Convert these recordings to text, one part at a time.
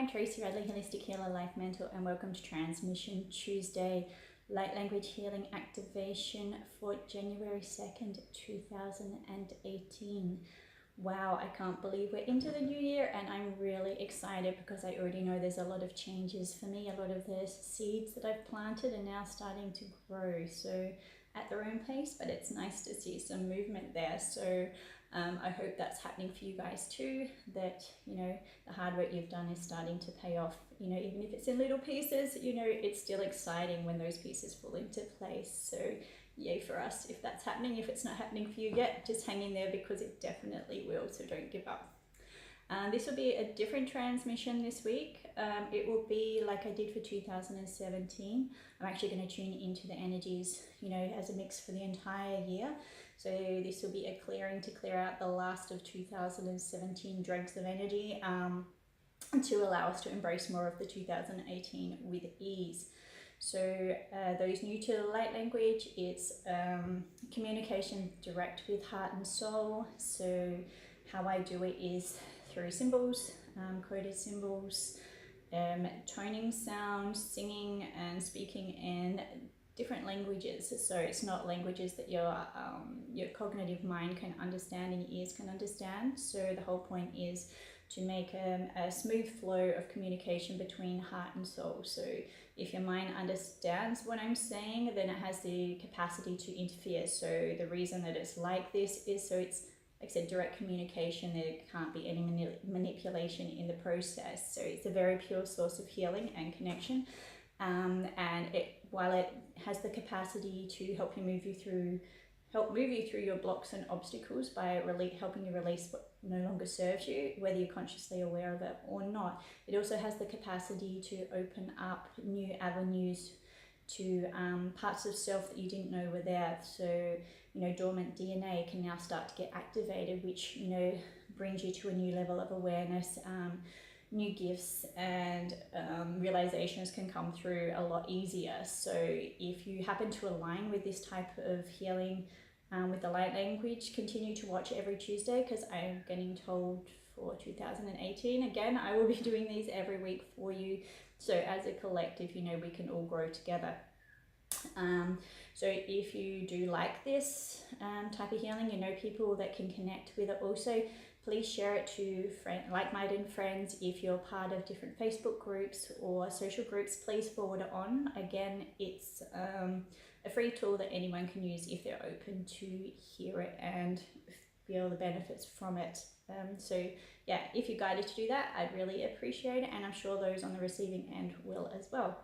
I'm Tracy Radley, Holistic Healer, Life Mentor, and welcome to Transmission Tuesday, Light Language Healing Activation for January 2nd, 2018. Wow, I can't believe we're into the new year, and I'm really excited because I already know there's a lot of changes for me. A lot of the seeds that I've planted are now starting to grow, so at their own pace, but it's nice to see some movement there. So I hope that's happening for you guys too, that, you know, the hard work you've done is starting to pay off. You know, even if it's in little pieces, you know, it's still exciting when those pieces fall into place. So yay for us if that's happening. If it's not happening for you yet, just hang in there because it definitely will, so don't give up. This will be a different transmission this week. It will be like I did for 2017. I'm actually going to tune into the energies, you know, as a mix for the entire year. So this will be a clearing to clear out the last of 2017 dregs of energy to allow us to embrace more of the 2018 with ease. So those new to the light language, it's communication direct with heart and soul. So how I do it is through symbols, coded symbols, toning sound, singing and speaking in different languages. So it's not languages that your cognitive mind can understand and your ears can understand. So the whole point is to make a smooth flow of communication between heart and soul. So if your mind understands what I'm saying, then it has the capacity to interfere. So the reason that it's like this is so it's, like I said, direct communication. There can't be any manipulation in the process. So it's a very pure source of healing and connection. And while it has the capacity to help move you through your blocks and obstacles by helping you release what no longer serves you, whether you're consciously aware of it or not, it also has the capacity to open up new avenues to parts of self that you didn't know were there. So, you know, dormant DNA can now start to get activated, which, you know, brings you to a new level of awareness. New gifts and realizations can come through a lot easier. So if you happen to align with this type of healing with the light language, continue to watch every Tuesday, because I'm getting told for 2018, again, I will be doing these every week for you. So as a collective, you know, we can all grow together. So if you do like this type of healing, you know people that can connect with it also, please share it to like-minded friends. If you're part of different Facebook groups or social groups, please forward it on. Again, it's a free tool that anyone can use if they're open to hear it and feel the benefits from it. So yeah, if you're guided to do that, I'd really appreciate it, and I'm sure those on the receiving end will as well.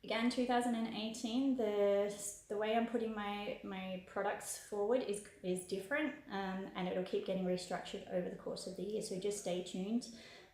Again, 2018, the way I'm putting my products forward is different, and it'll keep getting restructured over the course of the year, so just stay tuned.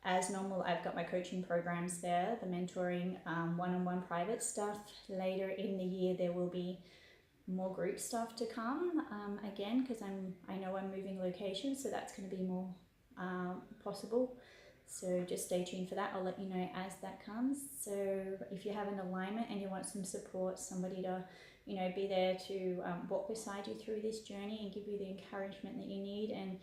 As normal, I've got my coaching programs there, the mentoring, one-on-one private stuff. Later in the year, there will be more group stuff to come, again, because I know I'm moving locations, so that's going to be more possible. So just stay tuned for that. I'll let you know as that comes. So if you have an alignment and you want some support, somebody to, you know, be there to walk beside you through this journey and give you the encouragement that you need, and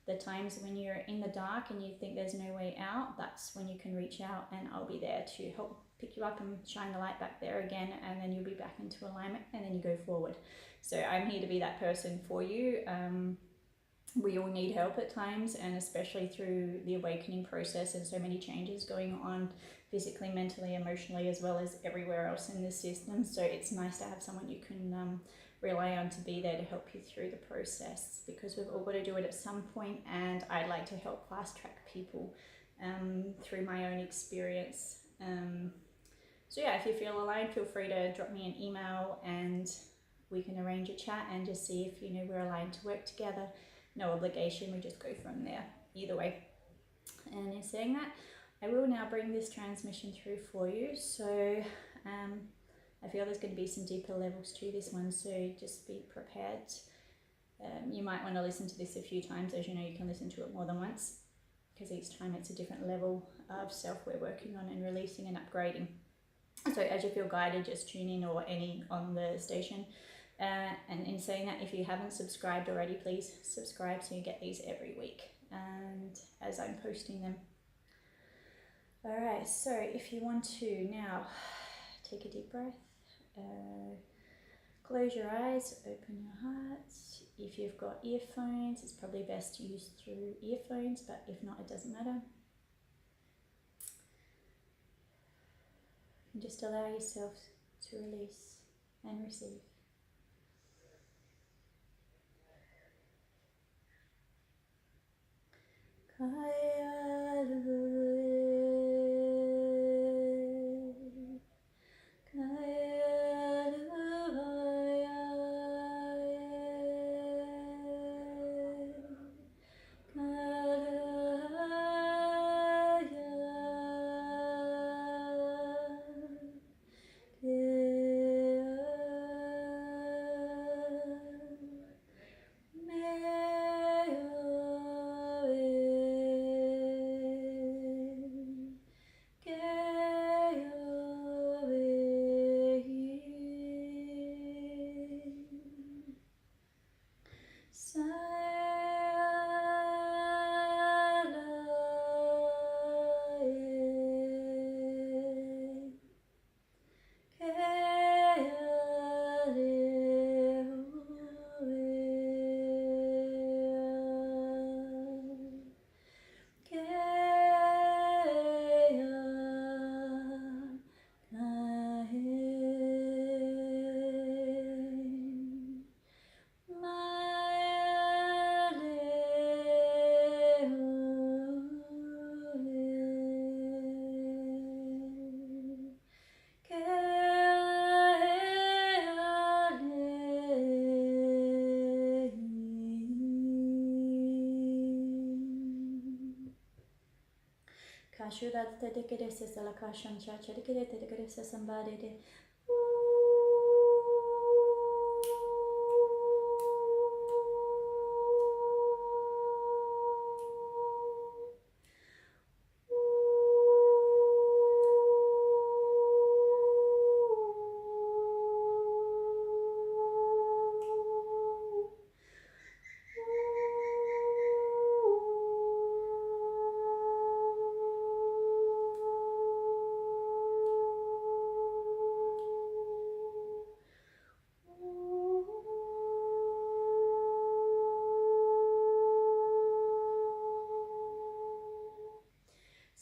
the times when you're in the dark and you think there's no way out, that's when you can reach out, and I'll be there to help pick you up and shine the light back there again, and then you'll be back into alignment, and then you go forward. So I'm here to be that person for you. We all need help at times, and especially through the awakening process and so many changes going on physically, mentally, emotionally, as well as everywhere else in the system. So it's nice to have someone you can rely on to be there to help you through the process, because we've all got to do it at some point, and I'd like to help fast track people through my own experience. So yeah, if you feel aligned, feel free to drop me an email and we can arrange a chat and just see if, you know, we're aligned to work together. No obligation, we just go from there, either way. And in saying that, I will now bring this transmission through for you. So I feel there's going to be some deeper levels to this one, so just be prepared. You might want to listen to this a few times. As you know, you can listen to it more than once, because each time it's a different level of self we're working on and releasing and upgrading. So as you feel guided, just tune in, or any on the station. And in saying that, if you haven't subscribed already, please subscribe so you get these every week. and as I'm posting them. All right, so if you want to now take a deep breath, close your eyes, open your heart. If you've got earphones, it's probably best to use through earphones, but if not, it doesn't matter. And just allow yourself to release and receive. Kashura dedicate says la kashan cha dedicate says somebody.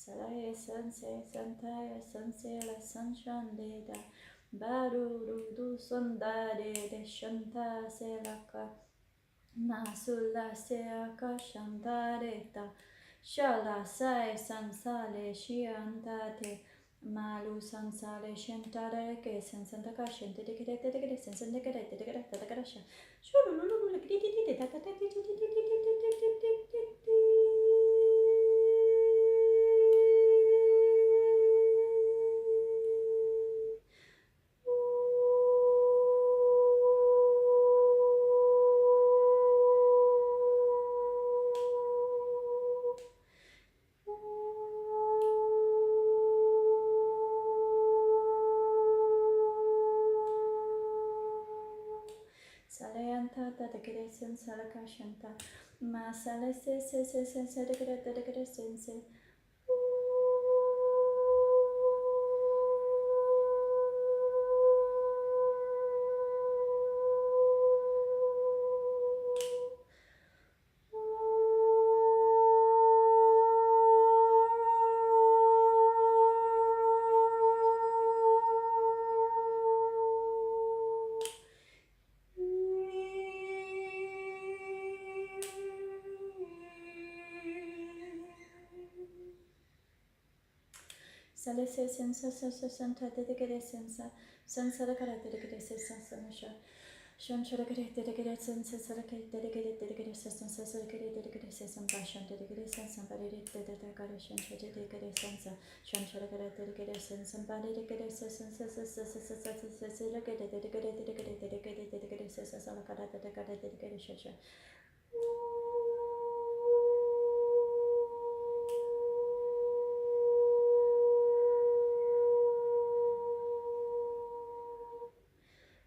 Salaya sanse santaya sanse la sanchandeda barudu sundare de shanta selaka masula seaka shantareta shala sai sansale shiantate malu sansale shantare ke sansantaka shante de kete sansantaka de kete shululu Salayanta Tadakare Salaka Shanta Masala Sadakare Sense. Salese sensa santa dedicate sensa sansara dedicate sensa sanasha shanchara dedicate sensa salake dedicate sensa salake dedicate sensa bashan dedicate sensa bari dedicate shanchara dedicate sensa shanchara dedicate sensa bari dedicate sensa salake dedicate sensa salakara dedicate shasha.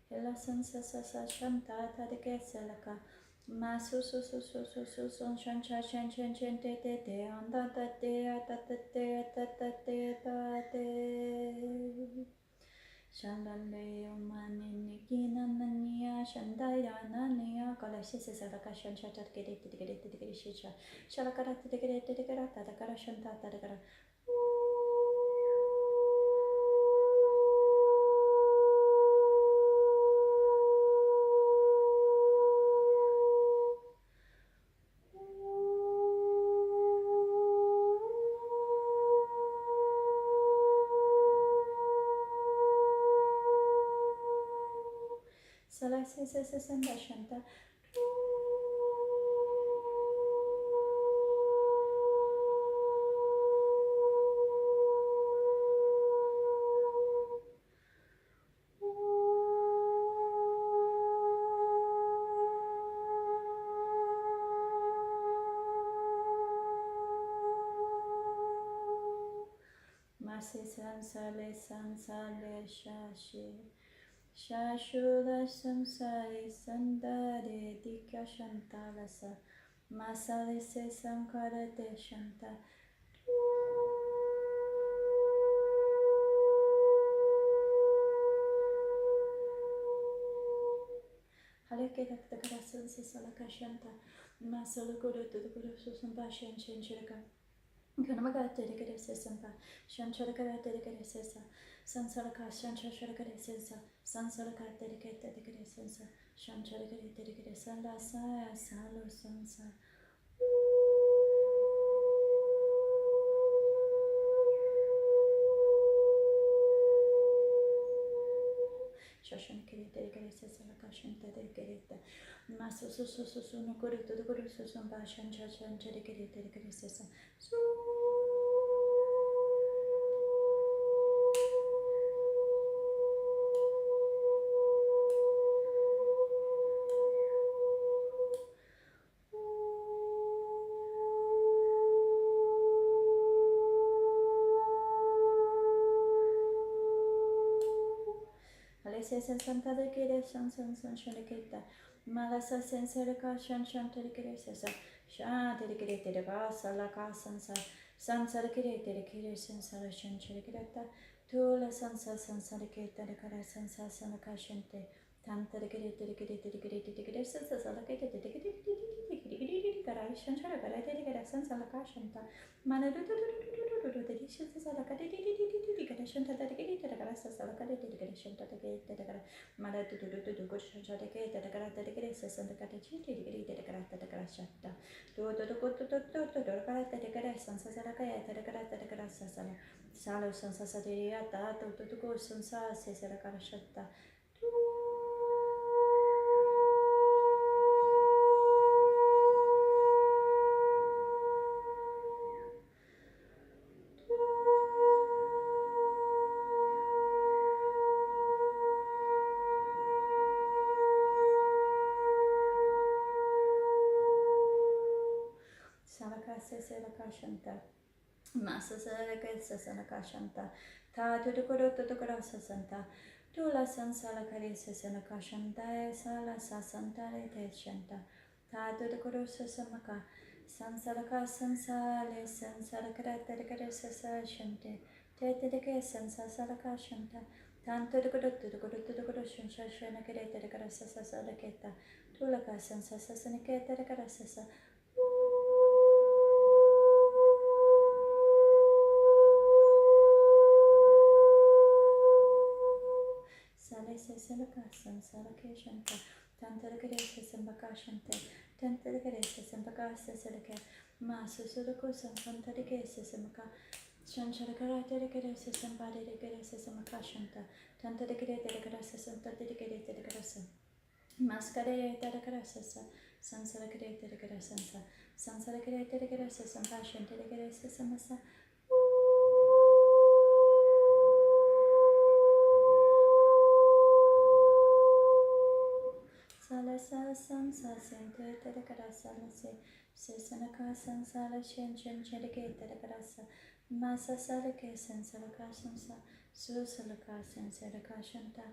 Hela sansa shanta tadike selaka Ma su su su su su su son shan cha shan chen chen te te te an da da te a da da te a da da te da te. Shandande omani nikina nania shandaya nania kala shese salaka shan cha ta gede te gede te gede shisha shalakara te gede te gede ta da kara shanta ta da kara. Sala se sanda shanta. Masi sansale sansale shashi shashula samsari sandare dikya shantalasa masale se sankara de shanta. Haleke dakta karasan se salaka shanta masala guru to the guru susamba shan shan shiraka. Kanamaga dedicate sesamba, Shancharaka dedicate sesa, Sansaraka Shancharaka sesa, Sansaraka dedicated sensa, Shancharaka dedicated sanda sa, Salo sansa. Shashankiri dedicated sesa, Lakashanta dedicated, Masu Susu no Guru to the Guru Susamba, Shanchan dedicated sesa. Alessia santa de kere san shaniketa. Malasa senserika shan dedicate sesa. Shan dedicated salaka sansa. Sansa dedicate sensara shan chiriketa. Tula sansa dedicate the cara sansa sanaka shante. Tanta dedicated sensa salakate dedicated caration chara dedicated sensa lakashanta. Manadu dedication salaka dedication dedicated the cara salaka dedication dedicated the cara Manadu good shanta dedicated the cara dedicated sensa the catachi dedicated the cara the cara shanta. Do the good to cara dedicated sensa salaka the cara the cara sala. Salo sensa sadia to go sensa sesera cara shanta. Salaka sesera shanta. Massa saraka sasanaka shanta. Ta to the koro sasanta. Tula sansala kare sasanaka shanta. Sala sasanta te shanta. Ta to the koro sasamaka. Sansalaka sansale sansalakara tadakara sasa shante. Te tadaka sansalaka shanta. Tanto the koro shansha shanakare tadakara sasa salaketa. Tulaka sansasanake tadakara sasa. Sale se salaka sansalake shanta. Tantalakare se sambaka shante. Tantalakare se sambaka se salake. Ma susulako sansantalake se samaka. Shansharakara dedicate se sambade dedicate se samaka shanta. Tantalakare dedicate se santa dedicate dedicate se. Mascare dedicate se sansalakare dedicate sensa. Sansalakare dedicate se sampashan dedicate se samasa. Sala sa sansa sente terekarasa se sanaka sansala shen chedike terekarasa masa salake sensalaka sansa su salaka sensalaka shanta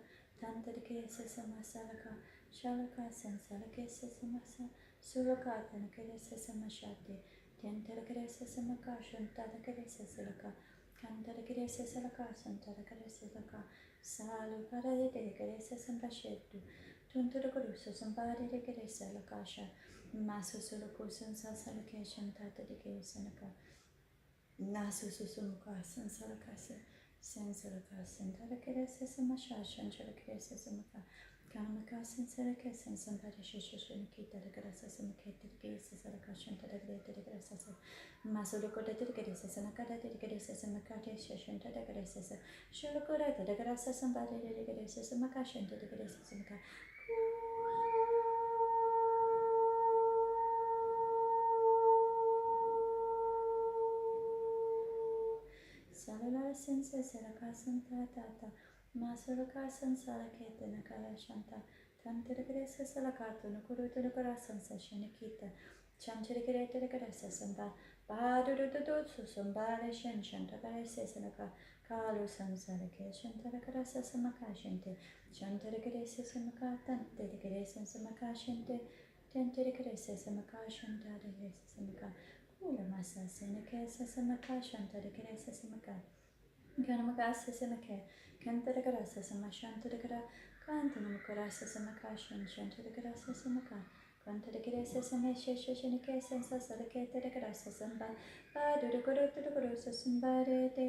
tantarike se samasalaka Shalaka Sansalake Sasamasa, Suraka Tanakere Sasamashate, Tenterakere Sasamaka, Shantarakere Sasalaka, Kantarakere Sasalaka, Santarakere Sasalaka, Salukara de Sasambashetu, Tunturakuru Sasambari de Salakasha, Masu Suluku Sansalake, Shantata de Sanaka, Nasu Susumuka, Sansalakasa, Sansalaka, Santarakere Sasamasha, Shantarakere Sasamaka. Kanamaka Sansalaka Sansambari Shishoshinikita the Grasa Samakata the Gasa Salakashan to the Greta the Grasa Masuloko the Grasa Sanakata the Grasa Samakati Shashan to the Grasa Shulokora the Grasa Sambari the Grasa Samakashan to the Grasa Samaka Salala Sensa Salaka Santa Tata Masulaka Sansalaketa Nakala Shanta Tantirigasa Salakato Nukuru to the Grasa Sashanikita Chantirigata the Grasa Samba Badu Sumbala Shan Shantagara Sesanaka Kalu Sansalake Shantaragrasa Samakashente Chantarigasa Samakatan Dedication Samakashente Tentirigasa Samakashanta the Samaka Ula Masa Senaka Sasamaka Shantarigrasa Samaka Kanamagasa Samake Kantaragrasa Samashanta the Gra Kantanamakarasa Samakashan Shantaragrasa Samaka Kantaragasa Samasha Shanika Sensa Salaketa the Grasa Samba Badu the Guru to the Guru Sambare the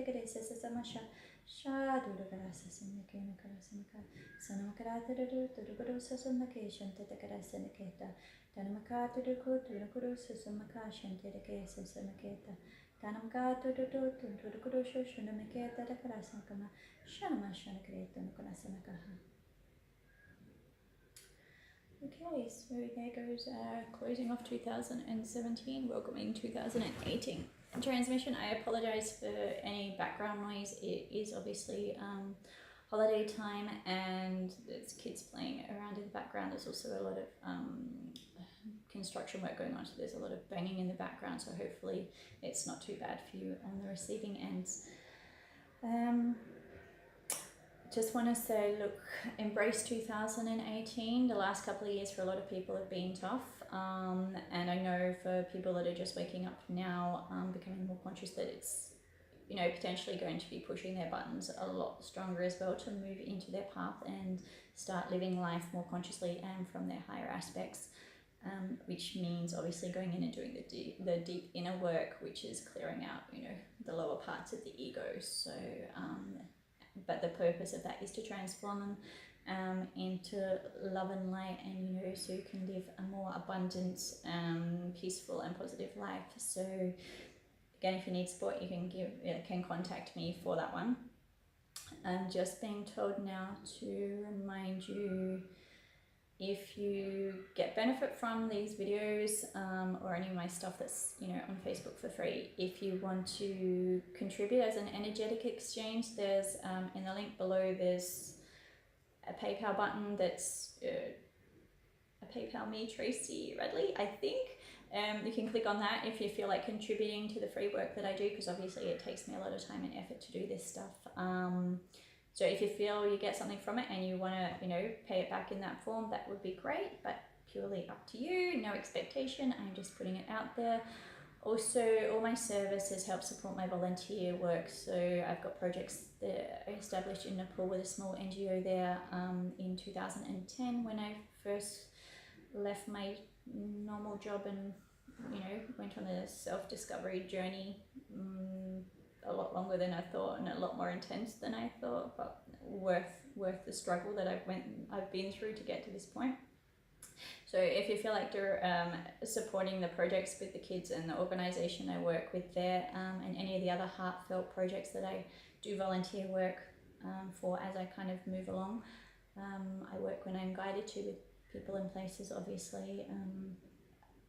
Grasa Samasha Shadu the Grasa Samaka Nakasamaka Sanamakata to the Guru Sasamakashan to the Grasa Niketa Tanamakata to the Guru Sasamakashan to the Grasa Samaketa Tanamkata to the Guru Shushunamaketa the Grasakama Shanama Shanakreta Nukanasanakaha. Okay, so there goes closing off 2017, welcoming 2018. Transmission, I apologize for any background noise. It is obviously holiday time and there's kids playing around in the background. There's also a lot of construction work going on, so there's a lot of banging in the background, so hopefully it's not too bad for you on the receiving ends. Just want to say, look, embrace 2018. The last couple of years for a lot of people have been tough, and I know for people that are just waking up now, becoming more conscious that it's, you know, potentially going to be pushing their buttons a lot stronger as well to move into their path and start living life more consciously and from their higher aspects, which means obviously going in and doing the deep inner work, which is clearing out, you know, the lower parts of the ego. So but the purpose of that is to transform them into love and light, and, you know, so you can live a more abundant, peaceful and positive life. So again, if you need support, you can contact me for that one. I'm just being told now to remind you, if you get benefit from these videos or any of my stuff that's, you know, on Facebook for free, if you want to contribute as an energetic exchange, there's in the link below, there's a PayPal button that's a PayPal me, Tracy Radley, I think. You can click on that if you feel like contributing to the free work that I do, because obviously it takes me a lot of time and effort to do this stuff. So if you feel you get something from it and you want to, you know, pay it back in that form, that would be great, but purely up to you, no expectation. I'm just putting it out there. Also, all my services help support my volunteer work. So I've got projects that I established in Nepal with a small NGO there in 2010 when I first left my normal job and, you know, went on a self-discovery journey. A lot longer than I thought and a lot more intense than I thought, but worth the struggle that I've been through to get to this point. So if you feel like you're supporting the projects with the kids and the organization I work with there, and any of the other heartfelt projects that I do volunteer work for as I kind of move along, I work when I'm guided to with people and places, obviously,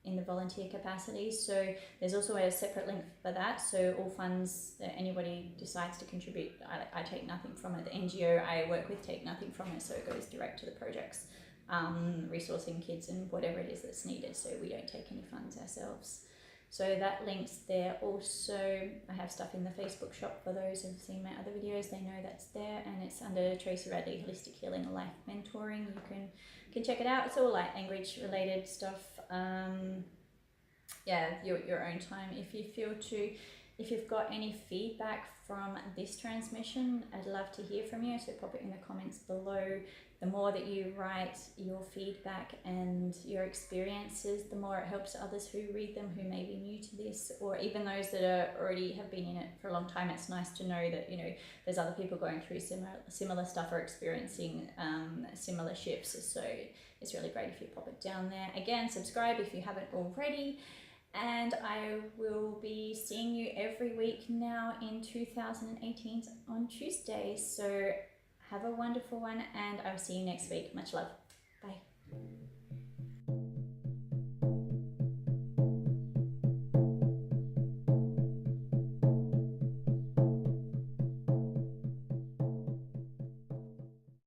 in the volunteer capacity. So there's also a separate link for that. So all funds that anybody decides to contribute, I take nothing from it. The NGO I work with take nothing from it, so it goes direct to the projects, resourcing kids and whatever it is that's needed. So we don't take any funds ourselves. So that link's there. Also, I have stuff in the Facebook shop for those who've seen my other videos. They know that's there, and it's under Tracy Radley Holistic Healing and Life Mentoring. You can check it out. It's all light language related stuff. Yeah, your own time. If you feel to, if you've got any feedback from this transmission, I'd love to hear from you. So pop it in the comments below. The more that you write your feedback and your experiences, the more it helps others who read them who may be new to this, or even those that are already have been in it for a long time. It's nice to know that, you know, there's other people going through similar stuff or experiencing similar shifts. So it's really great if you pop it down there. Again, subscribe if you haven't already. And I will be seeing you every week now in 2018 on Tuesdays. So have a wonderful one, and I'll see you next week. Much love. Bye.